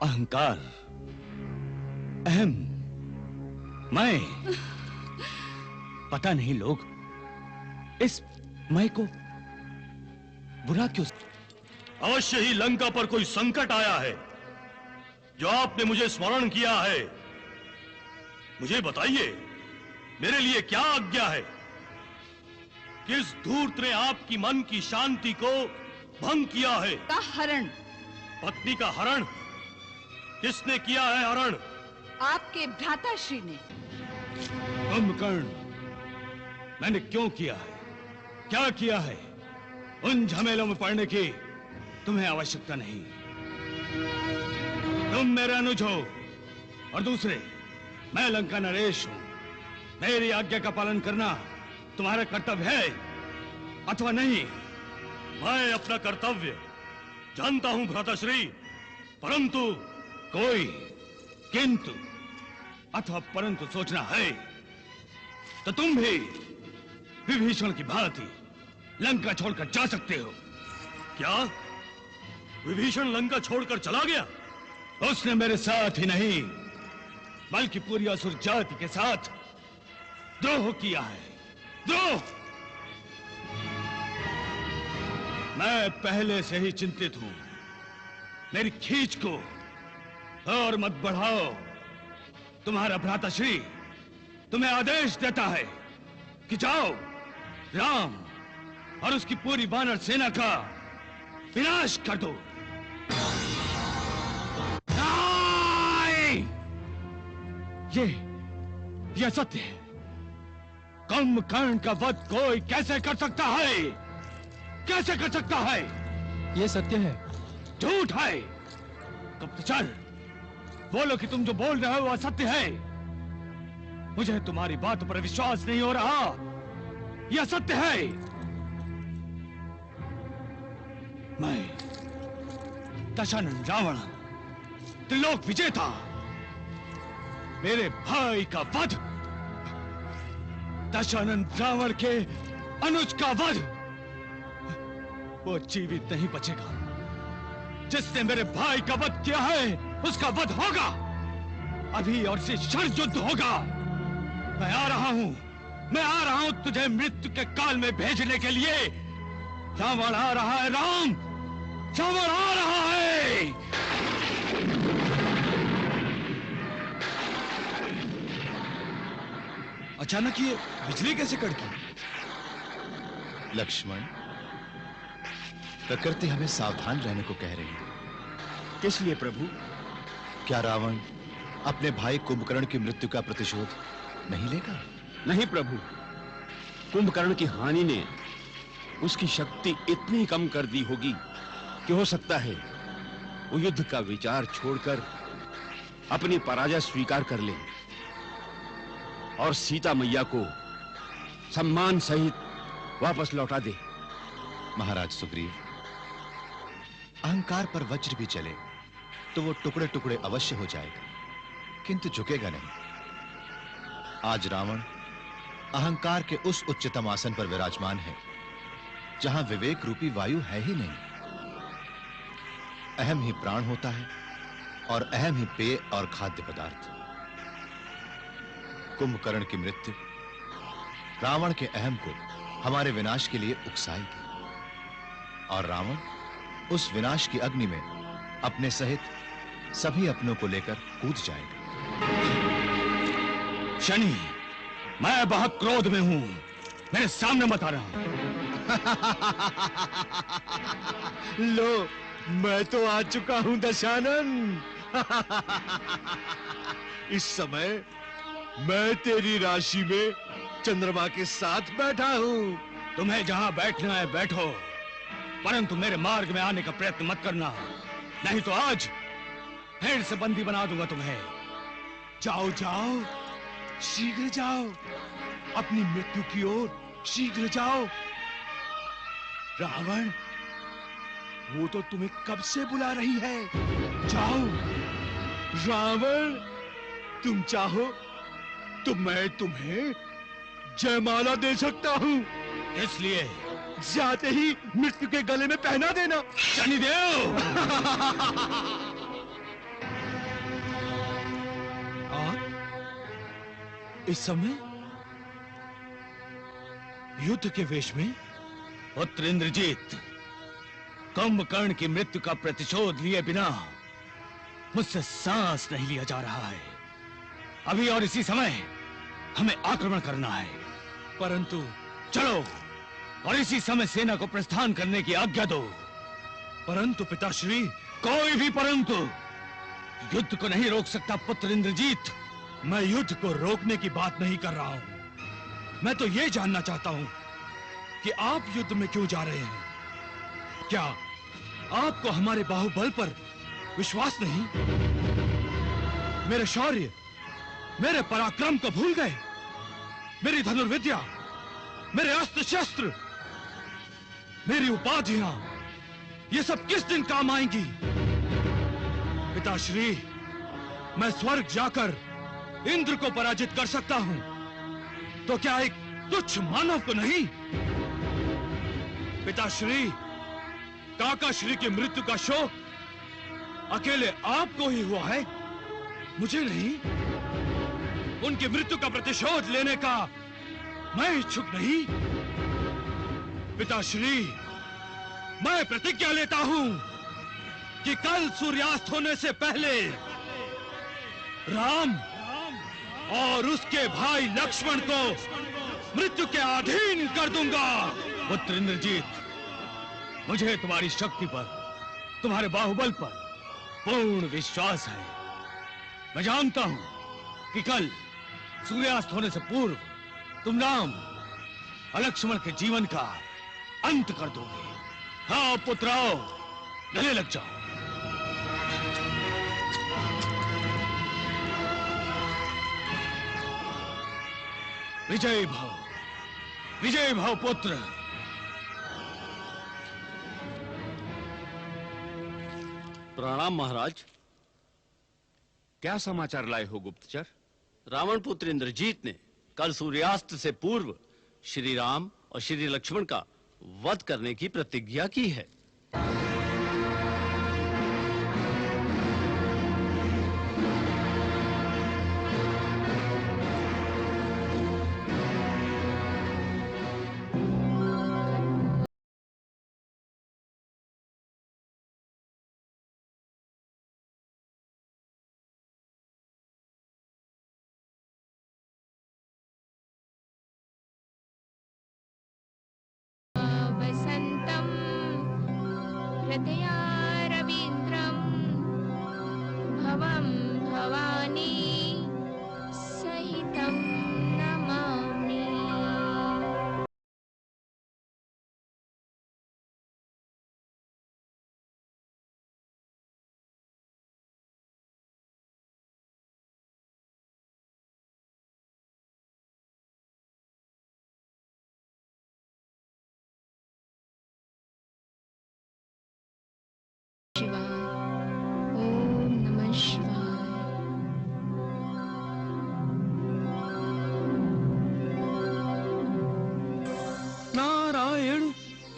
अहंकार, अहम, मैं। पता नहीं लोग इस मैं को बुरा क्यों। अवश्य ही लंका पर कोई संकट आया है जो आपने मुझे स्मरण किया है। मुझे बताइए, मेरे लिए क्या आज्ञा है? किस धूर्त ने आपकी मन की शांति को भंग किया है? का हरण। पत्नी का हरण? किसने किया है हरण? आपके भ्राताश्री ने। कुंभकर्ण, मैंने क्यों किया है, क्या किया है? उन झमेलों में पड़ने की तुम्हें आवश्यकता नहीं। तुम मेरे अनुज हो और दूसरे, मैं लंका नरेश हूं। मेरी आज्ञा का पालन करना तुम्हारा कर्तव्य है अथवा नहीं? मैं अपना कर्तव्य जानता हूं भ्राताश्री, परंतु कोई किंतु अथवा परंतु सोचना है तो तुम भी विभीषण की भांति लंका छोड़कर जा सकते हो। क्या विभीषण लंका छोड़कर चला गया? उसने मेरे साथ ही नहीं बल्कि पूरी असुर जाति के साथ द्रोह किया है। द्रोह! मैं पहले से ही चिंतित हूं। मेरी खींच को और मत बढ़ाओ। तुम्हारा भ्राताश्री तुम्हें आदेश देता है कि जाओ, राम और उसकी पूरी वानर सेना का विनाश कर दो। ये सत्य है। कुंभकर्ण का वध कोई कैसे कर सकता है? कैसे कर सकता है? ये सत्य है। झूठ है। गुप्तचर, बोलो कि तुम जो बोल रहे हो वह सत्य है। मुझे तुम्हारी बात पर विश्वास नहीं हो रहा। यह सत्य है। मैं दशानन रावण, त्रिलोक विजेता, मेरे भाई का वध, दशानन रावण के अनुज का वध, वो जीवित नहीं बचेगा। जिसने मेरे भाई का वध किया है उसका वध होगा। अभी और से शर युद्ध होगा। मैं आ रहा हूं तुझे मृत्यु के काल में भेजने के लिए। रावण आ रहा है। राम, रावण आ रहा है। अचानक ये बिजली कैसे कड़की? लक्ष्मण, प्रकृति हमें सावधान रहने को कह रही है। किस लिए प्रभु? क्या रावण अपने भाई कुंभकर्ण की मृत्यु का प्रतिशोध नहीं लेगा? नहीं प्रभु, कुंभकर्ण की हानि ने उसकी शक्ति इतनी कम कर दी होगी कि हो सकता है वो युद्ध का विचार छोड़कर अपनी पराजय स्वीकार कर ले और सीता मैया को सम्मान सहित वापस लौटा दे। महाराज सुग्रीव, अहंकार पर वज्र भी चले तो वो टुकड़े टुकड़े अवश्य हो जाएगा, किंतु झुकेगा नहीं। आज रावण अहंकार के उस उच्चतम आसन पर विराजमान है जहां विवेक रूपी वायु है ही नहीं। अहम ही प्राण होता है और अहम ही पेय और खाद्य पदार्थ। कुंभकर्ण की मृत्यु रावण के अहम को हमारे विनाश के लिए उकसाएगी और रावण उस विनाश की अग्नि में अपने सहित सभी अपनों को लेकर कूद जाएगा। शनि, मैं बहुत क्रोध में हूं। मेरे सामने मत आ रहा हूं। लो, मैं तो आ चुका हूं दशानन। इस समय मैं तेरी राशि में चंद्रमा के साथ बैठा हूं। तुम्हें जहां बैठना है बैठो, परंतु मेरे मार्ग में आने का प्रयत्न मत करना, नहीं तो आज फिर से बंदी बना दूंगा तुम्हें। जाओ जाओ, शीघ्र जाओ, अपनी मृत्यु की ओर शीघ्र जाओ। रावण, वो तो तुम्हें कब से बुला रही है। जाओ। रावण, तुम चाहो तो मैं तुम्हें जयमाला दे सकता हूं। इसलिए जाते ही मृत्यु के गले में पहना देना। शनिदेव! इस समय युद्ध के वेश में? पुत्र इंद्रजीत, कुंभकर्ण की मृत्यु का प्रतिशोध लिए बिना मुझसे सांस नहीं लिया जा रहा है। अभी और इसी समय हमें आक्रमण करना है। परंतु चलो और इसी समय सेना को प्रस्थान करने की आज्ञा दो। परंतु पिताश्री, कोई भी परंतु युद्ध को नहीं रोक सकता पुत्र इंद्रजीत। मैं युद्ध को रोकने की बात नहीं कर रहा हूं। मैं तो यह जानना चाहता हूं कि आप युद्ध में क्यों जा रहे हैं। क्या आपको हमारे बाहुबल पर विश्वास नहीं? मेरे शौर्य, मेरे पराक्रम को भूल गए? मेरी धनुर्विद्या, मेरे अस्त्र शस्त्र, मेरी उपाधियां, ये सब किस दिन काम आएंगी? पिताश्री, मैं स्वर्ग जाकर इंद्र को पराजित कर सकता हूं, तो क्या एक तुच्छ मानव को नहीं? पिताश्री, काकाश्री की मृत्यु का शोक अकेले आपको ही हुआ है, मुझे नहीं। उनकी मृत्यु का प्रतिशोध लेने का मैं इच्छुक नहीं। पिताश्री, मैं प्रतिज्ञा लेता हूं कि कल सूर्यास्त होने से पहले राम और उसके भाई लक्ष्मण को मृत्यु के अधीन कर दूंगा। पुत्र इंद्रजीत, मुझे तुम्हारी शक्ति पर, तुम्हारे बाहुबल पर पूर्ण विश्वास है। मैं जानता हूं कि कल सूर्यास्त होने से पूर्व तुम राम और लक्ष्मण के जीवन का अंत कर दोगे। हाँ पुत्राओ, गले लग जाओ। विजय भाव, विजय भाव पुत्र। प्रणाम महाराज। क्या समाचार लाए हो गुप्तचर? रावण पुत्र इंद्रजीत ने कल सूर्यास्त से पूर्व श्री राम और श्री लक्ष्मण का वध करने की प्रतिज्ञा की है। वसन्तं हृदयारविन्द्रं भवं भवानी सहितं नमामि। शिवाय। ओम नमः शिवाय। नारायण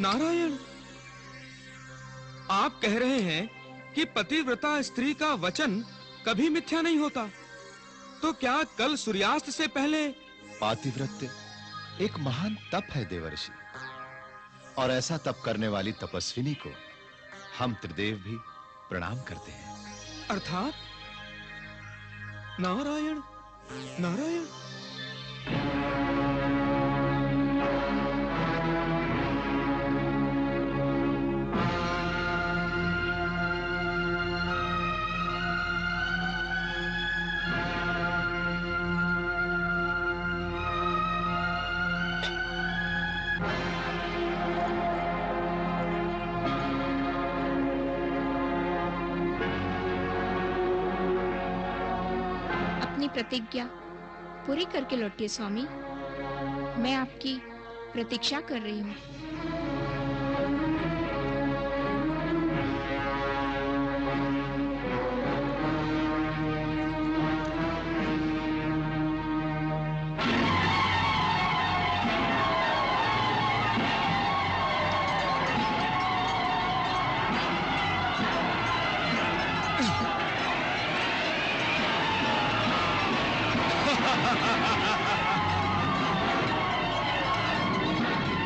नारायण। आप कह रहे हैं कि पतिव्रता स्त्री का वचन कभी मिथ्या नहीं होता, तो क्या कल सूर्यास्त से पहले? पातिव्रत्य एक महान तप है देवर्षि, और ऐसा तप करने वाली तपस्विनी को हम त्रिदेव भी प्रणाम करते हैं। अर्थात नारायण नारायण। अपनी प्रतिज्ञा पूरी करके लौटिए स्वामी। मैं आपकी प्रतीक्षा कर रही हूँ।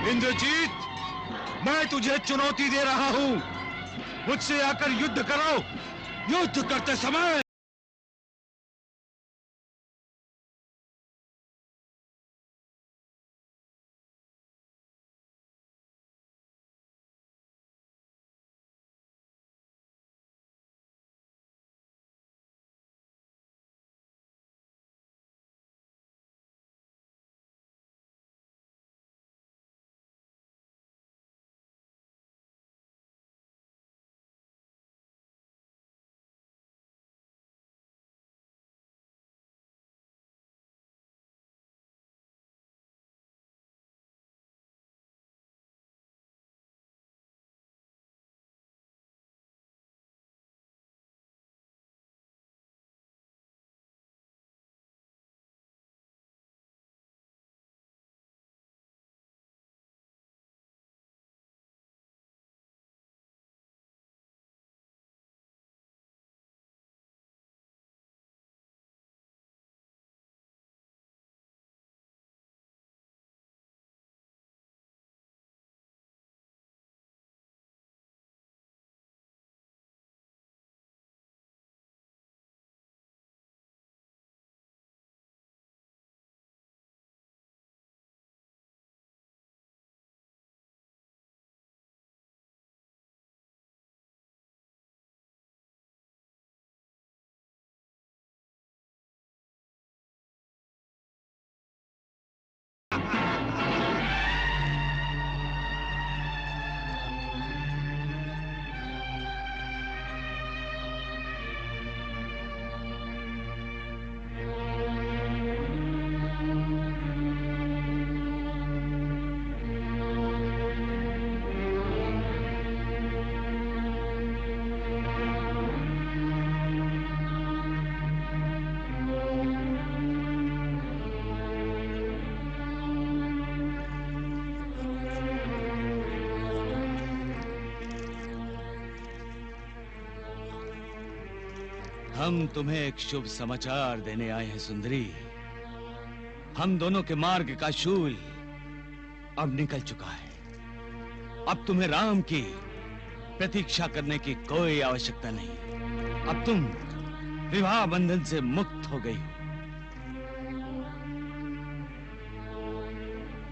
इंद्रजीत, मैं तुझे चुनौती दे रहा हूं। मुझसे आकर युद्ध करो। युद्ध करते समय हम तुम्हें एक शुभ समाचार देने आए हैं सुंदरी। हम दोनों के मार्ग का शूल अब निकल चुका है। अब तुम्हें राम की प्रतीक्षा करने की कोई आवश्यकता नहीं। अब तुम विवाह बंधन से मुक्त हो गई हो।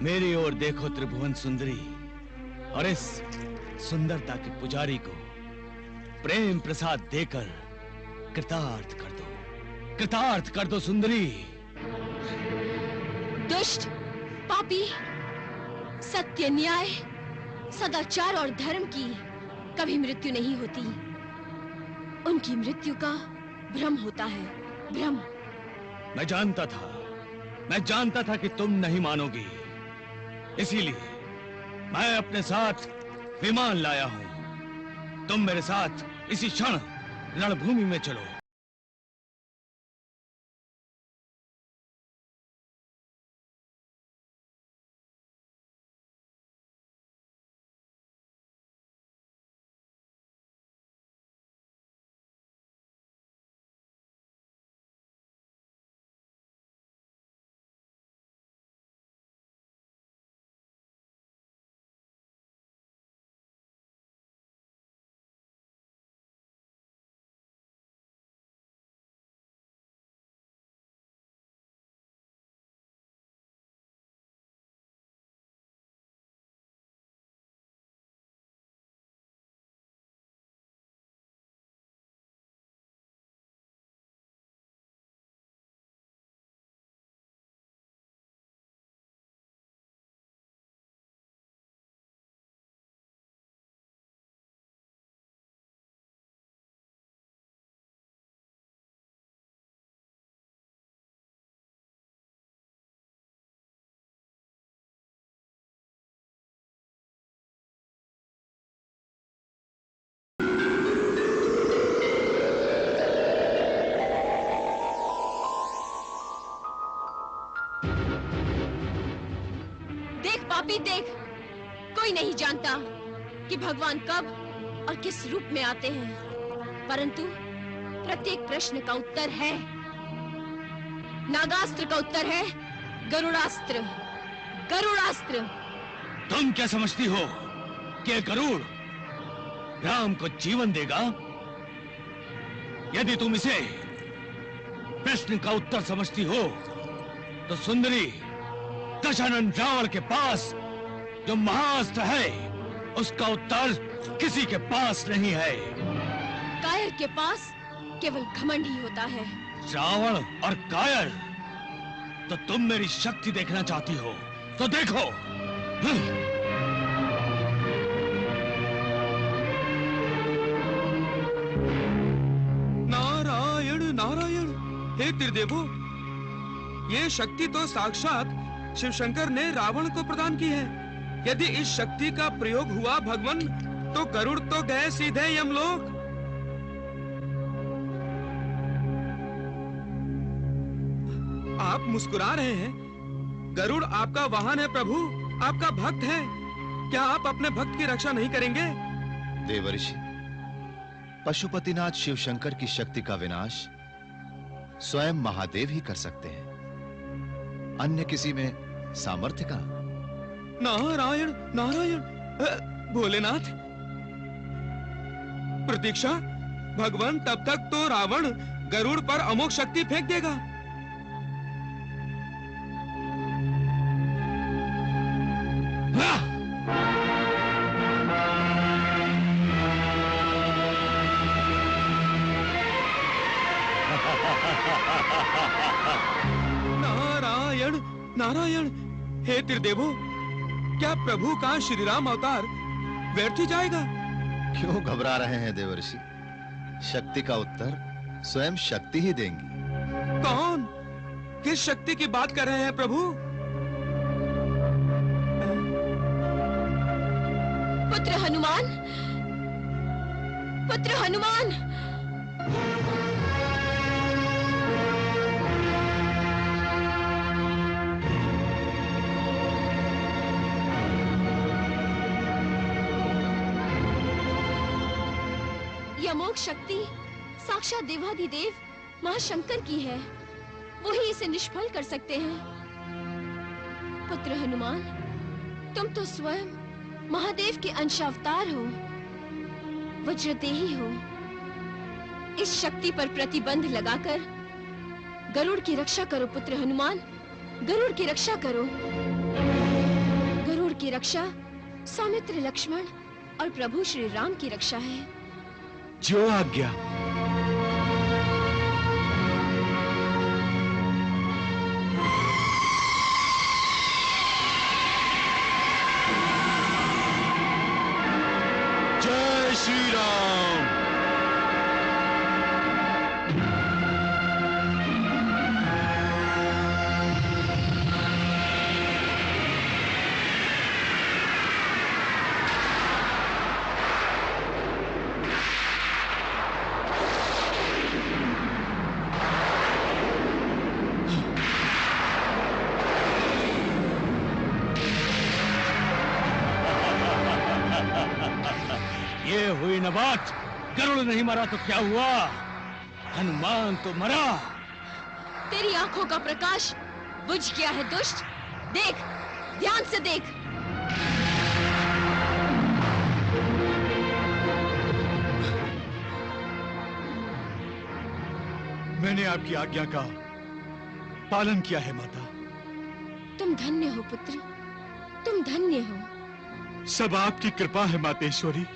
मेरी ओर देखो त्रिभुवन सुंदरी, और इस सुंदरता के पुजारी को प्रेम प्रसाद देकर कृतार्थ कर दो। कृतार्थ कर दो सुंदरी। दुष्ट, पापी, सत्य, न्याय, सदाचार और धर्म की कभी मृत्यु नहीं होती। उनकी मृत्यु का भ्रम होता है, भ्रम। मैं जानता था कि तुम नहीं मानोगी। इसीलिए मैं अपने साथ विमान लाया हूं। तुम मेरे साथ इसी क्षण रणभूमि में चलो। पापी देख, कोई नहीं जानता कि भगवान कब और किस रूप में आते हैं, परंतु प्रत्येक प्रश्न का उत्तर है। नागास्त्र का उत्तर है गरुड़ास्त्र। गरुड़ास्त्र तुम क्या समझती हो कि गरुड़ राम को जीवन देगा? यदि तुम इसे प्रश्न का उत्तर समझती हो तो सुंदरी दशानन रावण के पास जो महाअस्त्र है उसका उत्तर किसी के पास नहीं है। कायर के पास केवल घमंड ही होता है। रावण और कायर, तो तुम मेरी शक्ति देखना चाहती हो तो देखो। नारायण नारायण, हे त्रिदेवो, ये शक्ति तो साक्षात शिवशंकर ने रावण को प्रदान की है। यदि इस शक्ति का प्रयोग हुआ भगवान, तो गरुड़ तो गए सीधे यमलोक। आप मुस्कुरा रहे हैं। गरुड़ आपका वाहन है प्रभु, आपका भक्त है। क्या आप अपने भक्त की रक्षा नहीं करेंगे? देवर्षि, पशुपतिनाथ शिवशंकर की शक्ति का विनाश स्वयं महादेव ही कर सकते हैं। अन्य किसी में सामर्थ्य का। नारायण नारायण, भोलेनाथ, प्रतीक्षा। भगवान तब तक तो रावण गरुड़ पर अमोघ शक्ति फेंक देगा। नारायण नारायण, हे त्रिदेवो, क्या प्रभु का श्री राम अवतार व्यर्थ ही जाएगा? क्यों घबरा रहे हैं देवर्षि? शक्ति का उत्तर स्वयं शक्ति ही देंगी। कौन? किस शक्ति की बात कर रहे हैं प्रभु? पुत्र हनुमान, पुत्र हनुमान। अमोघ शक्ति साक्षात देवाधिदेव महाशंकर की है। वो ही इसे निष्फल कर सकते हैं। पुत्र हनुमान, तुम तो स्वयं महादेव के अंशावतार हो, वज्रदेही हो। इस शक्ति पर प्रतिबंध लगाकर गरुड़ की रक्षा करो पुत्र हनुमान, गरुड़ की रक्षा करो। गरुड़ की रक्षा सौमित्र, लक्ष्मण और प्रभु श्री राम की रक्षा है। जो आज्ञा। जय श्री राम। ये हुई न बात। गरुड़ नहीं मरा तो क्या हुआ? हनुमान तो मरा। तेरी आंखों का प्रकाश बुझ गया है दुष्ट। देख, ध्यान से देख। मैंने आपकी आज्ञा का पालन किया है माता। तुम धन्य हो पुत्र, तुम धन्य हो। सब आपकी कृपा है मातेश्वरी।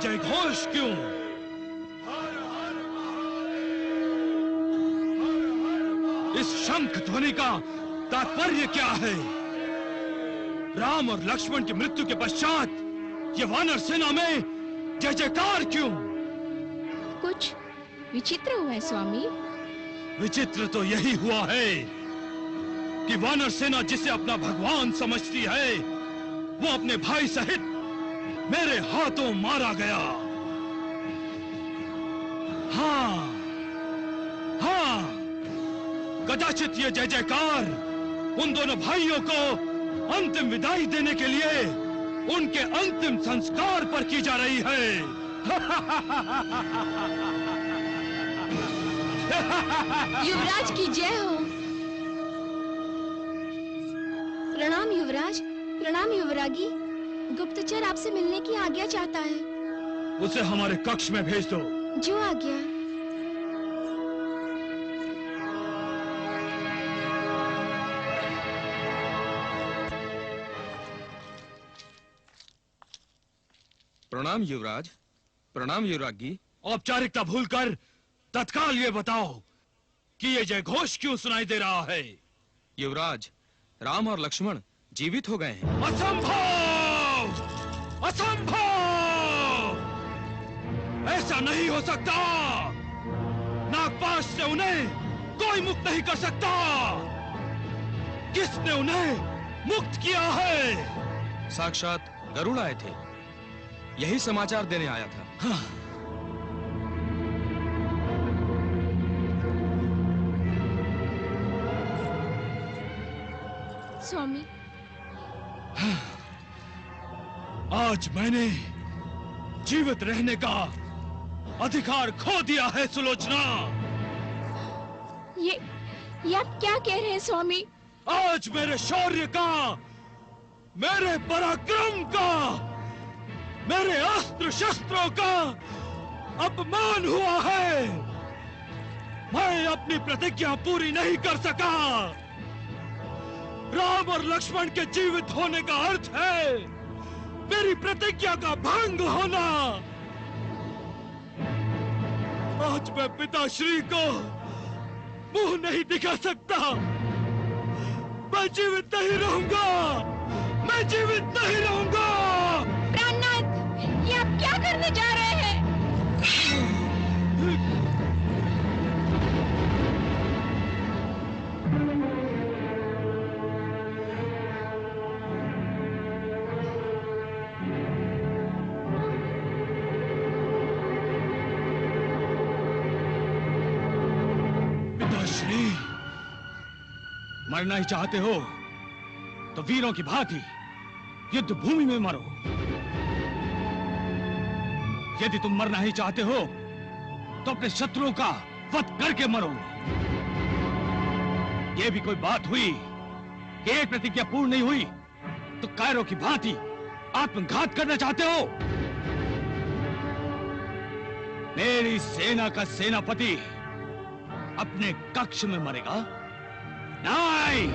जय घोष क्यों? इस शंख ध्वनि का तात्पर्य क्या है? राम और लक्ष्मण की मृत्यु के पश्चात ये वानर सेना में जय जयकार क्यों? कुछ विचित्र हुआ है स्वामी। विचित्र तो यही हुआ है कि वानर सेना जिसे अपना भगवान समझती है वो अपने भाई सहित मेरे हाथों मारा गया। हाँ हाँ, कदाचित ये जय जयकार उन दोनों भाइयों को अंतिम विदाई देने के लिए उनके अंतिम संस्कार पर की जा रही है। युवराज की जय हो। प्रणाम युवराज, प्रणाम युवरागी। गुप्तचर आपसे मिलने की आज्ञा चाहता है। उसे हमारे कक्ष में भेज दो। जो आज्ञा। प्रणाम युवराज, प्रणाम युवरागी। औपचारिकता भूलकर तत्काल ये बताओ कि ये जय घोष क्यों सुनाई दे रहा है? युवराज, राम और लक्ष्मण जीवित हो गए हैं। असंभव! असंभव! ऐसा नहीं हो सकता। नागपाश से उन्हें कोई मुक्त नहीं कर सकता। किसने उन्हें मुक्त किया है? साक्षात गरुड़ आए थे, यही समाचार देने आया था। हाँ। स्वामी, आज मैंने जीवित रहने का अधिकार खो दिया है सुलोचना। ये आप क्या कह रहे हैं स्वामी? आज मेरे शौर्य का, मेरे पराक्रम का, मेरे अस्त्र शस्त्रों का अपमान हुआ है। मैं अपनी प्रतिज्ञा पूरी नहीं कर सका। राम और लक्ष्मण के जीवित होने का अर्थ है मेरी प्रतिज्ञा का भंग होना। आज मैं पिताश्री को मुंह नहीं दिखा सकता। मैं जीवित नहीं रहूंगा। मैं जीवित नहीं रहूंगा। प्राणनाथ, ये आप क्या करने जा रहे हैं? पिताश्री, मरना ही चाहते हो तो वीरों की भांति युद्ध भूमि में मरो। यदि तुम मरना ही चाहते हो तो अपने शत्रुओं का वध करके मरो। यह भी कोई बात हुई कि एक प्रतिज्ञा पूर्ण नहीं हुई तो कायरों की भांति आत्मघात करना चाहते हो? मेरी सेना का सेनापति अपने कक्ष में मरेगा? नहीं!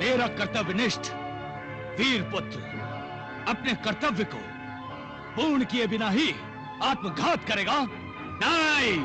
मेरा कर्तव्यनिष्ठ वीर पुत्र अपने कर्तव्य को पूर्ण किए बिना ही आत्मघात करेगा? नहीं!